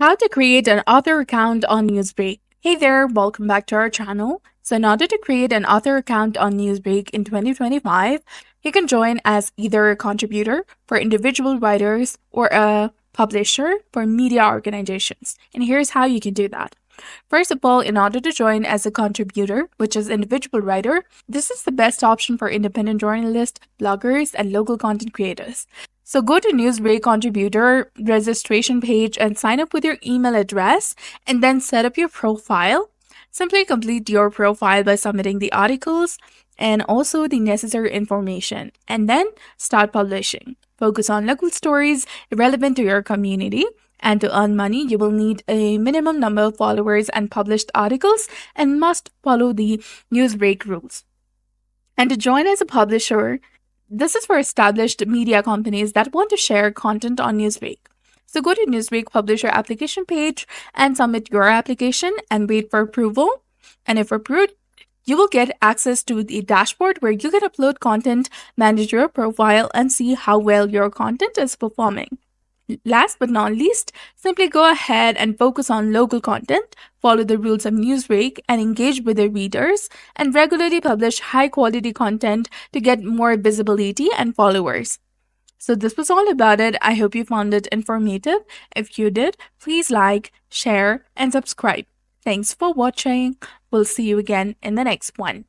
How to create an author account on Newsbreak. Hey there, welcome back to our channel. So in order to create an author account on Newsbreak in 2025, you can join as either a contributor for individual writers or a publisher for media organizations. And here's how you can do that. First of all, in order to join as a contributor, which is individual writer, this is the best option for independent journalists, bloggers, and local content creators. So go to Newsbreak contributor registration page and sign up with your email address and then set up your profile. Simply complete your profile by submitting the articles and also the necessary information, and then start publishing. Focus on local stories relevant to your community. And to earn money, you will need a minimum number of followers and published articles and must follow the Newsbreak rules. And to join as a publisher, this is for established media companies that want to share content on Newsbreak. So go to Newsbreak publisher application page and submit your application and wait for approval. And if approved, you will get access to the dashboard where you can upload content, manage your profile, and see how well your content is performing. Last but not least, simply go ahead and focus on local content, follow the rules of Newsbreak, and engage with the readers, and regularly publish high-quality content to get more visibility and followers. So this was all about it. I hope you found it informative. If you did, please like, share, and subscribe. Thanks for watching. We'll see you again in the next one.